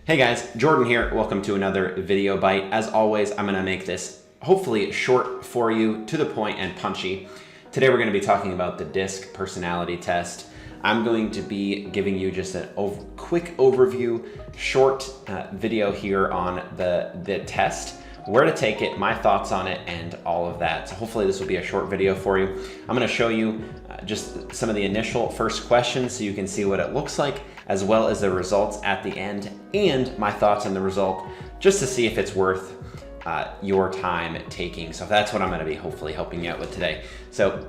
Hey guys, Jordan here. Welcome to another video bite. As always, I'm going to make this hopefully short for you, to the point and punchy. Today we're going to be talking about the DISC personality test. I'm going to be giving you just a quick overview, short video here on the test, where to take it, my thoughts on it, and all of that. So hopefully this will be a short video for you. I'm going to show you just some of the initial first questions so you can see what it looks like, as well as the results at the end and my thoughts on the result, just to see if it's worth your time taking. So that's what I'm going to be hopefully helping you out with today. So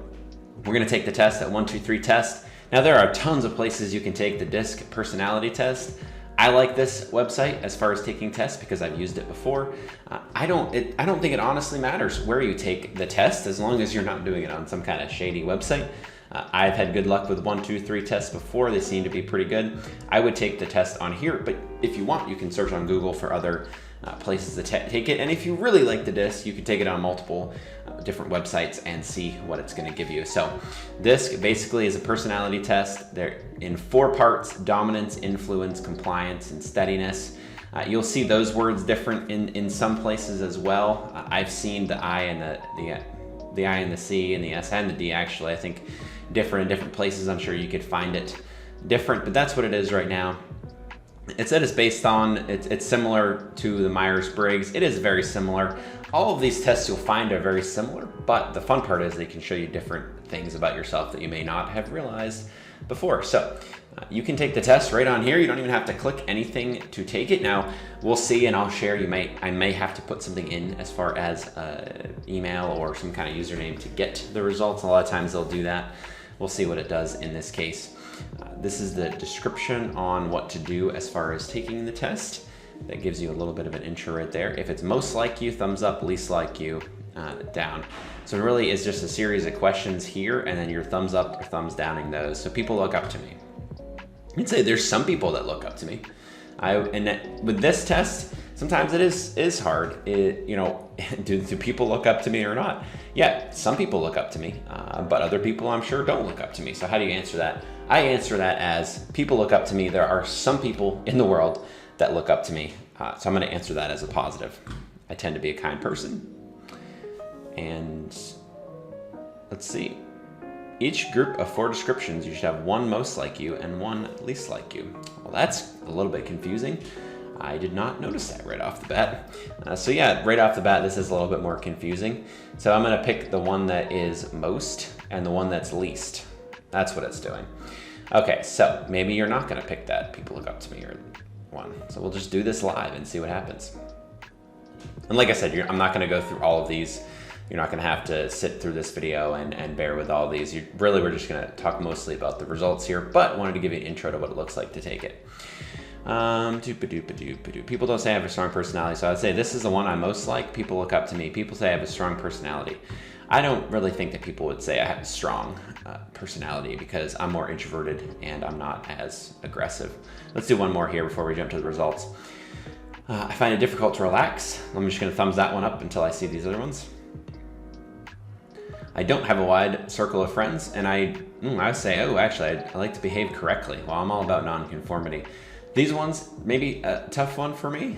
we're going to take the test at 123 Test. Now there are tons of places you can take the DISC personality test. I like this website as far as taking tests because I've used it before. I don't think it honestly matters where you take the test, as long as you're not doing it on some kind of shady website. I've had good luck with 123 tests before. They seem to be pretty good. I would take the test on here, but if you want, you can search on Google for other places to take it. And if you really like the DISC, you can take it on multiple different websites and see what it's going to give you. So DISC basically is a personality test. They're in 4 parts: dominance, influence, compliance, and steadiness. You'll see those words different in some places as well. I've seen the I and the I and the C and the S and the D, actually, I think different in different places. I'm sure you could find it different, but that's what it is right now. It said it's based on, it's similar to the Myers-Briggs. It is very similar. All of these tests you'll find are very similar, but the fun part is they can show you different things about yourself that you may not have realized before. So you can take the test right on here. You don't even have to click anything to take it. Now we'll see, and I'll share, I may have to put something in as far as email or some kind of username to get the results. A lot of times they'll do that. We'll see what it does in this case. This is the description on what to do as far as taking the test. That gives you a little bit of an intro right there. If it's most like you, thumbs up; least like you, down. So it really is just a series of questions here, and then your thumbs up or thumbs downing those. So people look up to me. I'd say there's some people that look up to me. With this test, sometimes it is hard. Do people look up to me or not? Yeah, some people look up to me, but other people I'm sure don't look up to me. So how do you answer that? I answer that as people look up to me. There are some people in the world that look up to me. So I'm going to answer that as a positive. I tend to be a kind person. And let's see. Each group of 4 descriptions, you should have 1 most like you and 1 least like you. Well, that's a little bit confusing. I did not notice that right off the bat. So yeah, right off the bat, this is a little bit more confusing. So I'm going to pick the one that is most and the one that's least. That's what it's doing. Okay, so maybe you're not going to pick that people look up to me or one. So we'll just do this live and see what happens. And like I said, I'm not going to go through all of these. You're not going to have to sit through this video and bear with all these. We're just going to talk mostly about the results here, but wanted to give you an intro to what it looks like to take it. People don't say I have a strong personality, so I'd say this is the one I most like. People look up to me. People say I have a strong personality. I don't really think that people would say I have a strong personality, because I'm more introverted and I'm not as aggressive. Let's do one more here before we jump to the results. I find it difficult to relax. I'm just going to thumbs that one up until I see these other ones. I don't have a wide circle of friends, and I would say, actually, I like to behave correctly. Well, I'm all about nonconformity. These ones, maybe a tough one for me.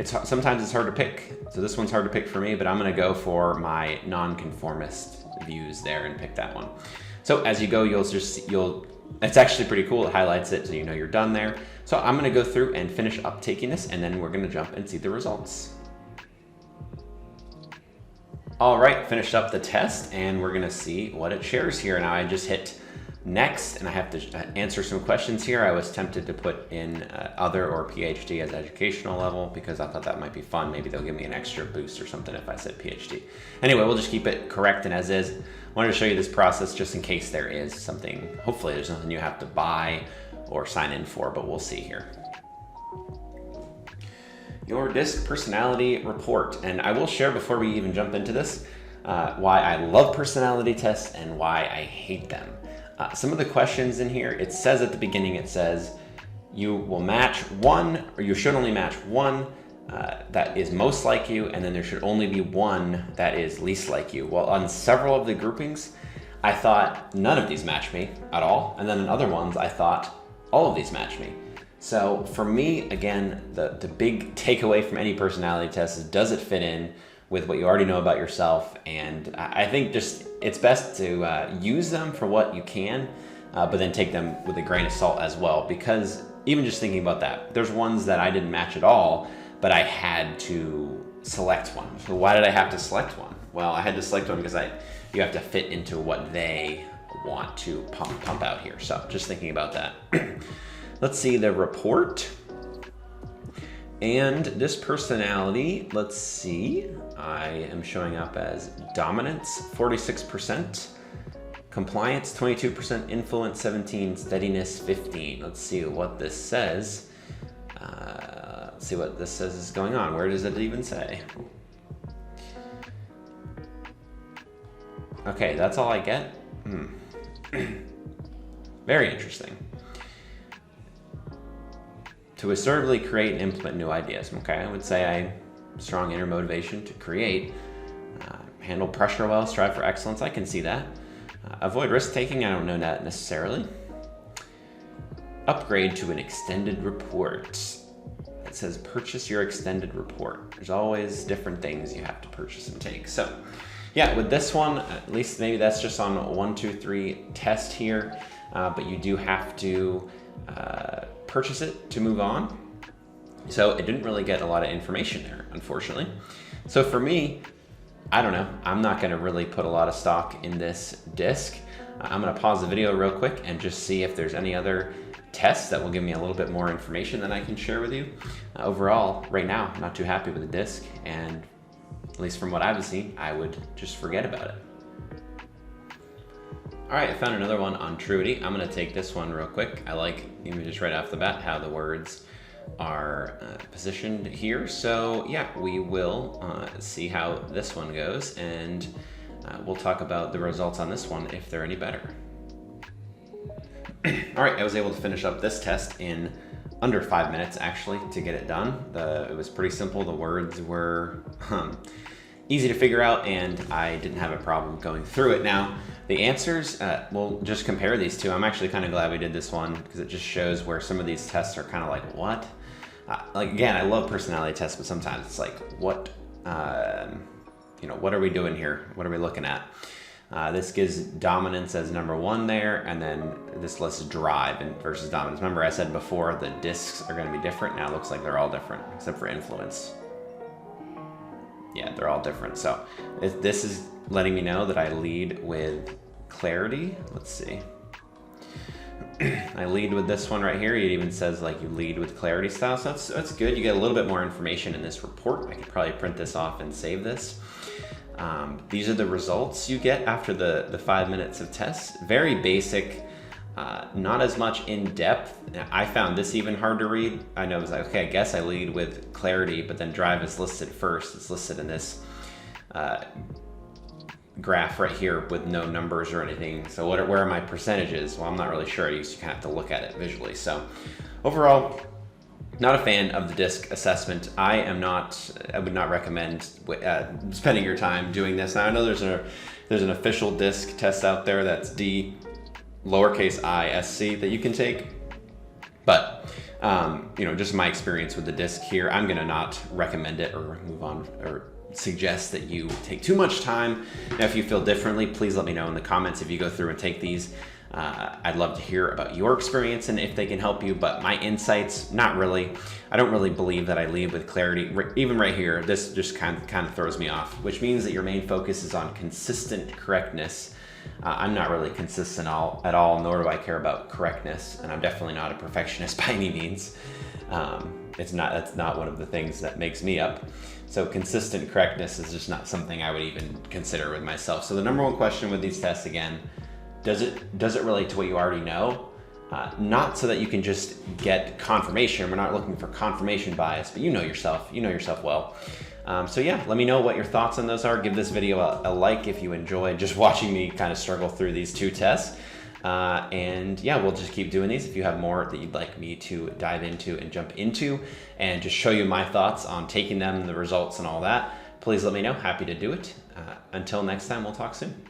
Sometimes it's hard to pick. So this one's hard to pick for me, but I'm going to go for my nonconformist views there and pick that one. So as you go, it's actually pretty cool. It highlights it so you know you're done there. So I'm going to go through and finish up taking this, and then we're going to jump and see the results. All right, finished up the test, and we're gonna see what it shares here. Now I just hit next, and I have to answer some questions here. I was tempted to put in other or PhD as educational level, because I thought that might be fun. Maybe they'll give me an extra boost or something if I said PhD. Anyway, we'll just keep it correct and as is. Wanted to show you this process just in case there is something. Hopefully there's nothing you have to buy or sign in for, but we'll see here. Your DISC personality report. And I will share before we even jump into this why I love personality tests and why I hate them. Some of the questions in here, it says at the beginning, it says you will match 1, or you should only match 1 that is most like you, and then there should only be 1 that is least like you. Well, on several of the groupings, I thought none of these match me at all, and then in other ones I thought all of these match me. So for me, again, the big takeaway from any personality test is, does it fit in with what you already know about yourself? And I think just it's best to use them for what you can, but then take them with a grain of salt as well. Because even just thinking about that, there's ones that I didn't match at all, but I had to select one. So why did I have to select one? Well, I had to select one because you have to fit into what they want to pump out here. So just thinking about that. Let's see the report. And this personality, let's see, I am showing up as dominance, 46%, compliance, 22%, influence, 17, steadiness, 15. Let's see what this says. Let's see what this says is going on. Where does it even say? Okay, that's all I get? Very interesting. To assertively create and implement new ideas. Okay, I would say I have strong inner motivation to create, handle pressure well, strive for excellence. I can see that. Avoid risk taking. I don't know that necessarily. Upgrade to an extended report. It says purchase your extended report. There's always different things you have to purchase and take. So yeah, with this one, at least maybe that's just on 1, 2, 3 test here, but you do have to purchase it to move on. So it didn't really get a lot of information there, unfortunately. So for me, I don't know, I'm not gonna really put a lot of stock in this disc. I'm gonna pause the video real quick and just see if there's any other tests that will give me a little bit more information that I can share with you. Overall, right now, I'm not too happy with the disc, and at least from what I've seen, I would just forget about it. All right, I found another one on Truity. I'm gonna take this one real quick. I like, even just right off the bat, how the words are positioned here. So yeah, we will see how this one goes, and we'll talk about the results on this one if they're any better. All right, I was able to finish up this test in under 5 minutes actually to get it done. It was pretty simple. The words were easy to figure out, and I didn't have a problem going through it. Now, the answers, we'll just compare these two. I'm actually kind of glad we did this one because it just shows where some of these tests are kind of like, what? Like, again, I love personality tests, but sometimes it's like, what, what are we doing here? What are we looking at? This gives dominance as number 1 there, and then this lists drive versus dominance. Remember I said before the discs are going to be different. Now it looks like they're all different except for influence. Yeah, they're all different. So this is letting me know that I lead with clarity. Let's see. I lead with this one right here. It even says like you lead with clarity style. So that's good. You get a little bit more information in this report. I could probably print this off and save this. These are the results you get after the 5 minutes of tests. Very basic, not as much in depth. I found this even hard to read. I know it was like, okay, I guess I lead with clarity, but then drive is listed first. It's listed in this graph right here with no numbers or anything. So where are my percentages? Well, I'm not really sure. You kind of have to look at it visually. So overall, not a fan of the DISC assessment. I would not recommend spending your time doing this. Now I know there's an official DISC test out there that's D lowercase I SC that you can take, but just my experience with the DISC here, I'm gonna not recommend it or move on or suggest that you take too much time. Now, if you feel differently, please let me know in the comments if you go through and take these. I'd love to hear about your experience and if they can help you, but my insights, not really. I don't really believe that I lead with clarity. Even right here, this just kind of throws me off, which means that your main focus is on consistent correctness. I'm not really consistent at all, nor do I care about correctness, and I'm definitely not a perfectionist by any means. That's not one of the things that makes me up. So consistent correctness is just not something I would even consider with myself. So the number one question with these tests, again, does it relate to what you already know? Not so that you can just get confirmation. We're not looking for confirmation bias, but you know yourself well. So yeah, let me know what your thoughts on those are. Give this video a like if you enjoyed just watching me kind of struggle through these two tests. And yeah, we'll just keep doing these. If you have more that you'd like me to dive into and jump into and just show you my thoughts on taking them, the results and all that, please let me know. Happy to do it. Until next time, we'll talk soon.